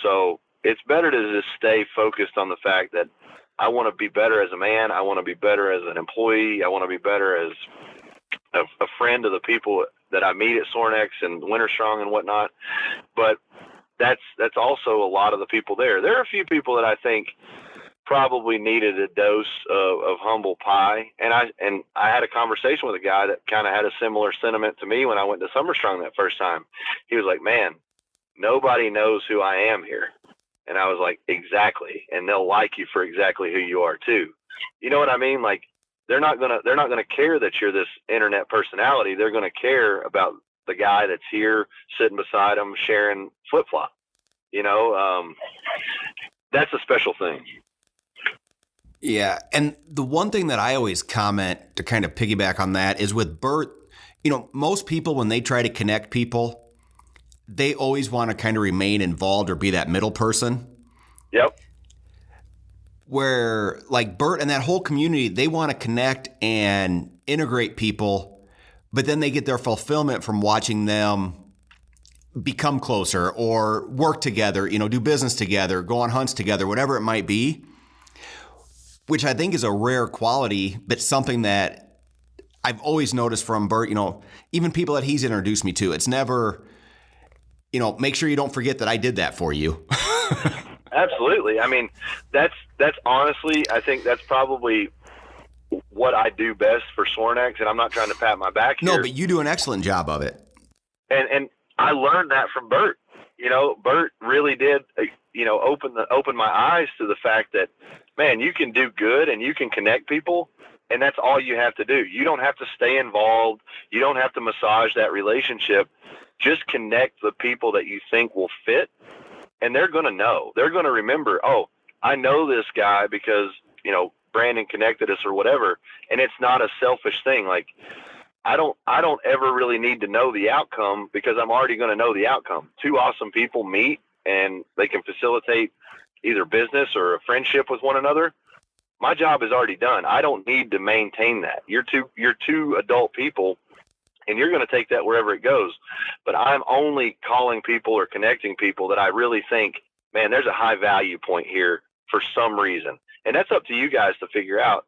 So it's better to just stay focused on the fact that I want to be better as a man. I want to be better as an employee. I want to be better as a friend to the people that I meet at Sorinex and WinterStrong and whatnot. But that's also a lot of the people there. There are a few people that I think probably needed a dose of humble pie. And I had a conversation with a guy that kind of had a similar sentiment to me when I went to SummerStrong that first time. He was like, man, nobody knows who I am here. And I was like, exactly. And they'll like you for exactly who you are too. You know what I mean? Like, they're not gonna care that you're this internet personality. They're gonna care about the guy that's here sitting beside them sharing flip-flop. You know, that's a special thing. Yeah, and the one thing that I always comment to kind of piggyback on that is with Bert, you know, most people, when they try to connect people, they always want to kind of remain involved or be that middle person. Yep. Where, like, Bert and that whole community, they want to connect and integrate people, but then they get their fulfillment from watching them become closer or work together, you know, do business together, go on hunts together, whatever it might be. Which I think is a rare quality, but something that I've always noticed from Bert, you know, even people that he's introduced me to, it's never, you know, make sure you don't forget that I did that for you. Absolutely. I mean, that's honestly, I think that's probably what I do best for Sorinex, and I'm not trying to pat my back here. No, but you do an excellent job of it. And I learned that from Bert. You know, Bert really did, you know, open my eyes to the fact that, man, you can do good and you can connect people, and that's all you have to do. You don't have to stay involved. You don't have to massage that relationship. Just connect the people that you think will fit, and they're going to know. They're going to remember, oh, I know this guy because, you know, Brandon connected us or whatever, and it's not a selfish thing. Like, I don't ever really need to know the outcome, because I'm already going to know the outcome. Two awesome people meet and they can facilitate either business or a friendship with one another. My job is already done. I don't need to maintain that. You're two adult people, and you're going to take that wherever it goes. But I'm only calling people or connecting people that I really think, man, there's a high value point here for some reason. And that's up to you guys to figure out.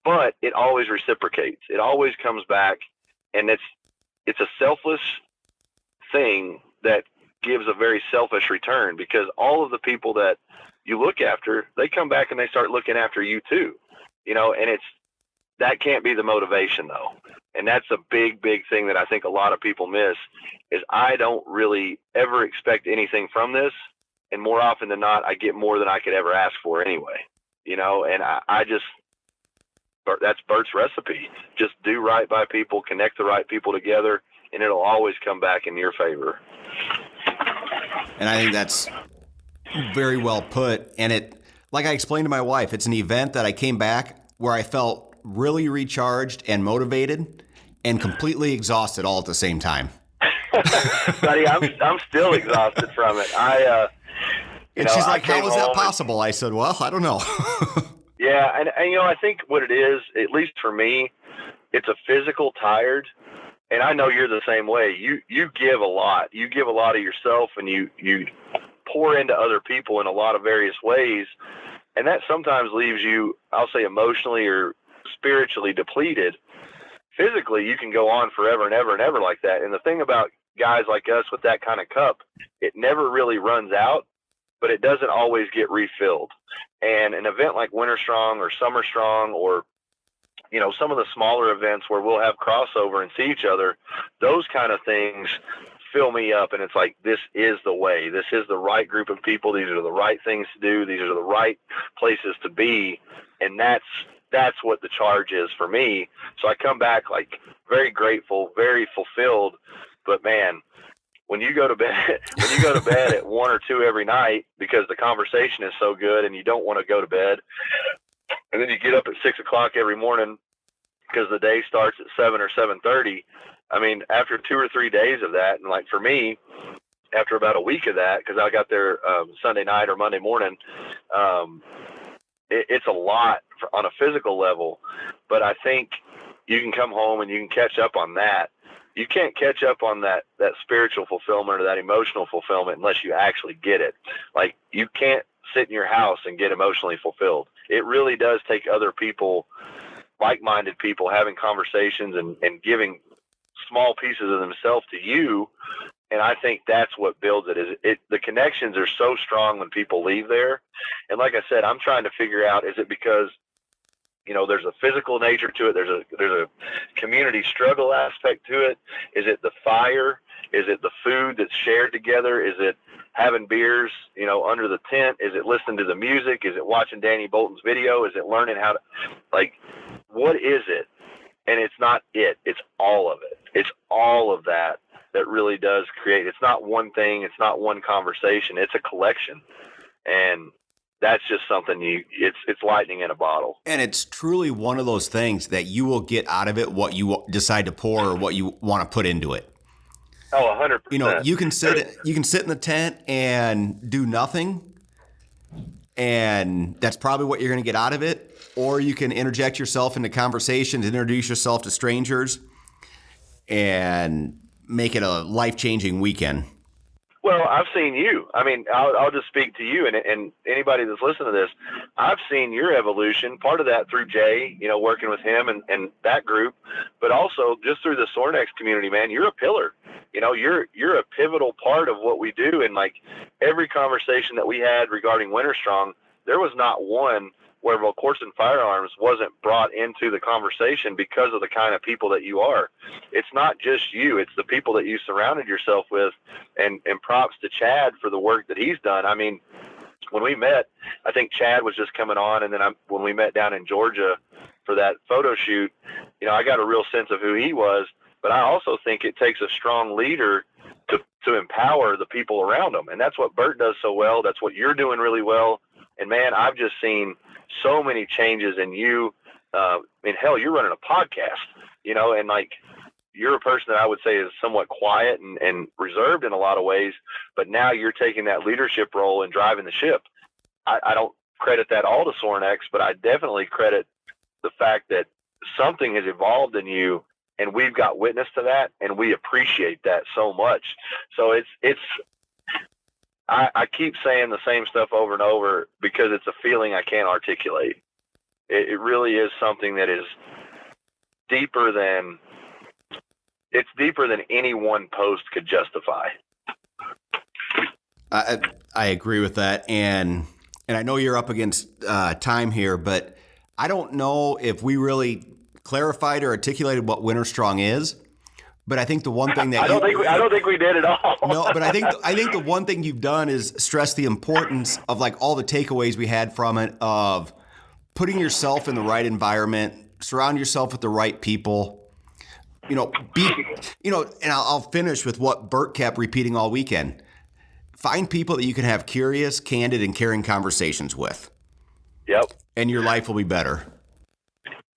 But it always reciprocates. It always comes back, and it's a selfless thing that gives a very selfish return, because all of the people that you look after, they come back and they start looking after you too, and that can't be the motivation though. And that's a big, big thing that I think a lot of people miss, is I don't really ever expect anything from this. And more often than not, I get more than I could ever ask for anyway, and I just, that's Bert's recipe. Just do right by people, connect the right people together, and it'll always come back in your favor. And I think that's very well put. And it, like I explained to my wife, it's an event that I came back where I felt really recharged and motivated and completely exhausted all at the same time. Buddy, I'm still exhausted from it. And she's like, how is that possible? I said, well, I don't know. Yeah, and I think what it is, at least for me, it's a physical tired, and I know you're the same way. You give a lot. You give a lot of yourself, and you pour into other people in a lot of various ways, and that sometimes leaves you, I'll say, emotionally or spiritually depleted. Physically, you can go on forever and ever and ever like that. And the thing about guys like us with that kind of cup, it never really runs out, but it doesn't always get refilled. And an event like WinterStrong or SummerStrong, or some of the smaller events where we'll have crossover and see each other, those kind of things fill me up. And it's like, this is the way. This is the right group of people. These are the right things to do. These are the right places to be. And that's what the charge is for me. So I come back like very grateful, very fulfilled. But man, when you go to bed at 1 or 2 every night because the conversation is so good and you don't want to go to bed, and then you get up at 6 o'clock every morning because the day starts at 7 or 7:30. I mean, after 2 or 3 days of that, and like for me, after about a week of that, because I got there Sunday night or Monday morning, it's a lot on a physical level. But I think you can come home and you can catch up on that. You can't catch up on that spiritual fulfillment or that emotional fulfillment unless you actually get it. Like, you can't sit in your house and get emotionally fulfilled. It really does take other people, like-minded people, having conversations and giving small pieces of themselves to you. And I think that's what builds it. The connections are so strong when people leave there. And like I said, I'm trying to figure out, is it because there's a physical nature to it? There's a community struggle aspect to it. Is it the fire? Is it the food that's shared together? Is it having beers, under the tent? Is it listening to the music? Is it watching Danny Bolton's video? Is it learning how to, what is it? And it's not it. It's all of it. It's all of that really does create. It's not one thing. It's not one conversation. It's a collection. And that's just something it's lightning in a bottle. And it's truly one of those things that you will get out of it what you decide to pour or what you want to put into it. Oh, 100%. You can sit in the tent and do nothing, and that's probably what you're going to get out of it. Or you can interject yourself into conversations, introduce yourself to strangers, and make it a life-changing weekend. Well, I've seen you. I mean, I'll just speak to you and anybody that's listening to this. I've seen your evolution, part of that through Jay, working with him and that group, but also just through the Sorinex community, man. You're a pillar. You're a pivotal part of what we do. And like every conversation that we had regarding WinterStrong, there was not one where Volquartsen firearms wasn't brought into the conversation because of the kind of people that you are. It's not just you, it's the people that you surrounded yourself with, and props to Chad for the work that he's done. I mean, when we met, I think Chad was just coming on, and then when we met down in Georgia for that photo shoot, I got a real sense of who he was, but I also think it takes a strong leader to empower the people around them. And that's what Bert does so well. That's what you're doing really well. And man, I've just seen so many changes in you. Hell, you're running a podcast, and like, you're a person that I would say is somewhat quiet and reserved in a lot of ways, but now you're taking that leadership role and driving the ship. I don't credit that all to Sorinex, but I definitely credit the fact that something has evolved in you and we've got witness to that, and we appreciate that so much. So I keep saying the same stuff over and over because it's a feeling I can't articulate. It really is something that is deeper than any one post could justify. I agree with that, and I know you're up against time here, but I don't know if we really clarified or articulated what WinterStrong is. But I think the one thing that I don't think we did at all. No, but I think the one thing you've done is stress the importance of like all the takeaways we had from it, of putting yourself in the right environment, surround yourself with the right people. And I'll finish with what Bert kept repeating all weekend. Find people that you can have curious, candid, and caring conversations with. Yep. And your life will be better.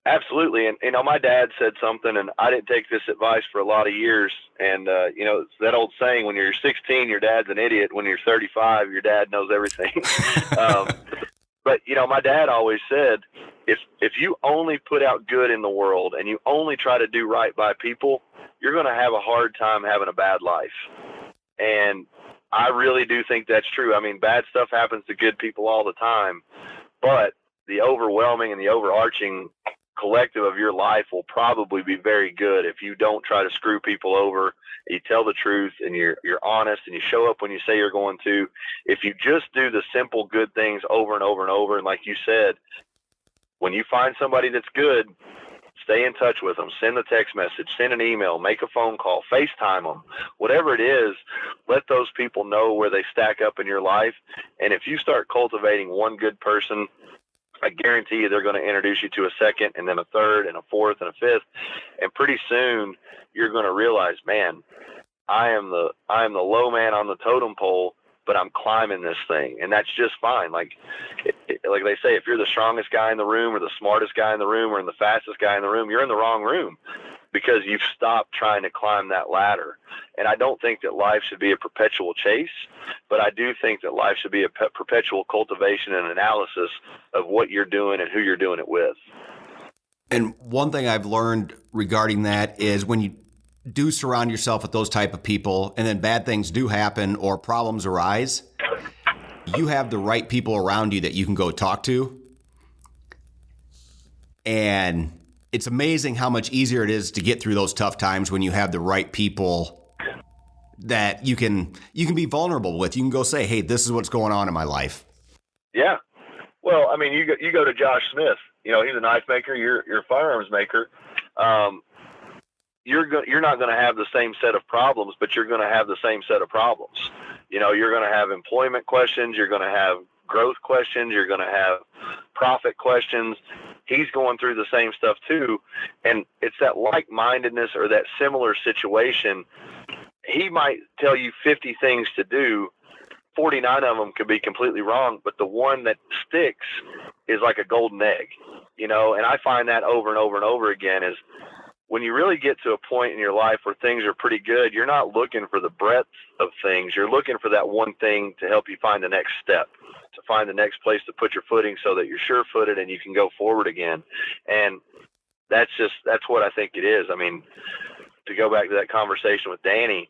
Absolutely. And, my dad said something, and I didn't take this advice for a lot of years. And, it's that old saying, when you're 16, your dad's an idiot. When you're 35, your dad knows everything. But, my dad always said, if you only put out good in the world and you only try to do right by people, you're going to have a hard time having a bad life. And I really do think that's true. I mean, bad stuff happens to good people all the time, but the overwhelming and the overarching collective of your life will probably be very good if you don't try to screw people over. You tell the truth, and you're honest, and you show up when you say you're going to. If you just do the simple good things over and over and over, and like you said, when you find somebody that's good, stay in touch with them, send a text message, send an email, make a phone call, FaceTime them, whatever it is, let those people know where they stack up in your life. And if you start cultivating one good person, I guarantee you they're going to introduce you to a second, and then a third, and a fourth, and a fifth. And pretty soon you're going to realize, man, I am the low man on the totem pole, but I'm climbing this thing, and that's just fine. Like they say, if you're the strongest guy in the room, or the smartest guy in the room, or the fastest guy in the room, you're in the wrong room, because you've stopped trying to climb that ladder. And I don't think that life should be a perpetual chase, but I do think that life should be a perpetual cultivation and analysis of what you're doing and who you're doing it with. And one thing I've learned regarding that is when you do surround yourself with those type of people, and then bad things do happen or problems arise, you have the right people around you that you can go talk to. And it's amazing how much easier it is to get through those tough times when you have the right people that you can be vulnerable with. You can go say, hey, this is what's going on in my life. Yeah. Well, I mean, you go to Josh Smith, he's a knife maker, you're a firearms maker. You're not going to have the same set of problems, but you're going to have the same set of problems. You're going to have employment questions. You're going to have growth questions. You're going to have profit questions. He's going through the same stuff too. And it's that like-mindedness or that similar situation. He might tell you 50 things to do. 49 of them could be completely wrong, but the one that sticks is like a golden egg, and I find that over and over and over again is when you really get to a point in your life where things are pretty good, you're not looking for the breadth of things. You're looking for that one thing to help you find the next step, to find the next place to put your footing so that you're sure-footed and you can go forward again. And that's what I think it is. I mean, to go back to that conversation with Danny,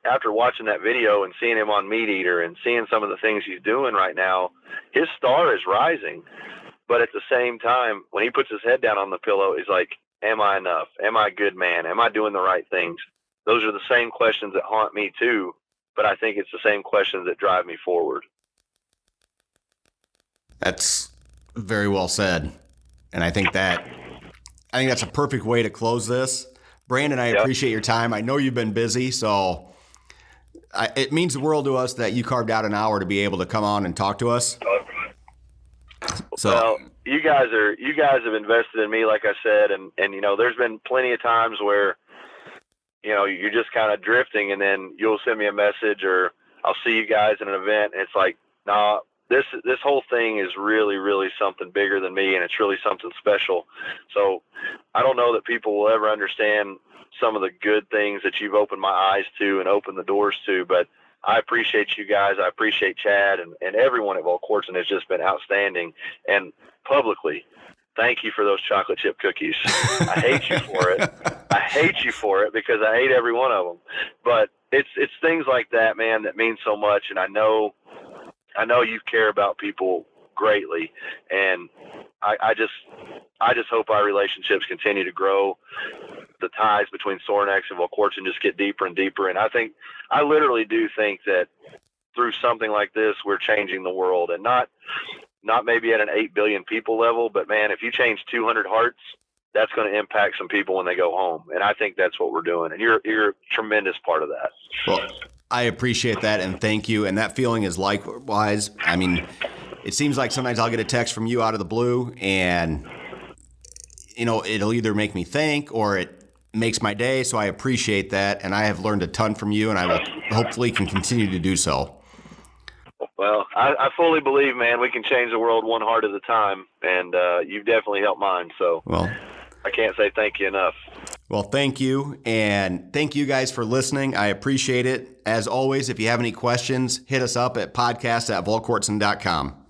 after watching that video and seeing him on Meat Eater and seeing some of the things he's doing right now, his star is rising. But at the same time, when he puts his head down on the pillow, he's like, am I enough? Am I a good man? Am I doing the right things? Those are the same questions that haunt me too, but I think it's the same questions that drive me forward. That's very well said. And I think that's a perfect way to close this. Brandon, I appreciate your time. I know you've been busy, so it means the world to us that you carved out an hour to be able to come on and talk to us. So, well, you guys have invested in me, like I said, and there's been plenty of times where you're just kind of drifting, and then you'll send me a message, or I'll see you guys in an event, and it's like, nah, this whole thing is really, really something bigger than me, and it's really something special. So I don't know that people will ever understand some of the good things that you've opened my eyes to and opened the doors to, but I appreciate you guys. I appreciate Chad, and everyone at Volquartsen has just been outstanding. And publicly, thank you for those chocolate chip cookies. I hate you for it. I hate you for it because I hate every one of them. But it's things like that, man, that mean so much. And I know you care about people greatly. And I just hope our relationships continue to grow. The ties between Sorinex and Volquartsen just get deeper and deeper. And I literally do think that through something like this, we're changing the world, and not maybe at an 8 billion people level, but man, if you change 200 hearts, that's going to impact some people when they go home. And I think that's what we're doing. And you're a tremendous part of that. Well, I appreciate that. And thank you. And that feeling is likewise. I mean, it seems like sometimes I'll get a text from you out of the blue, and it'll either make me think or it makes my day. So I appreciate that. And I have learned a ton from you, and I will hopefully can continue to do so. Well, I fully believe, man, we can change the world one heart at a time, and you've definitely helped mine. So I can't say thank you enough. Well, thank you, and thank you guys for listening. I appreciate it. As always, if you have any questions, hit us up at podcast@volquartsen.com.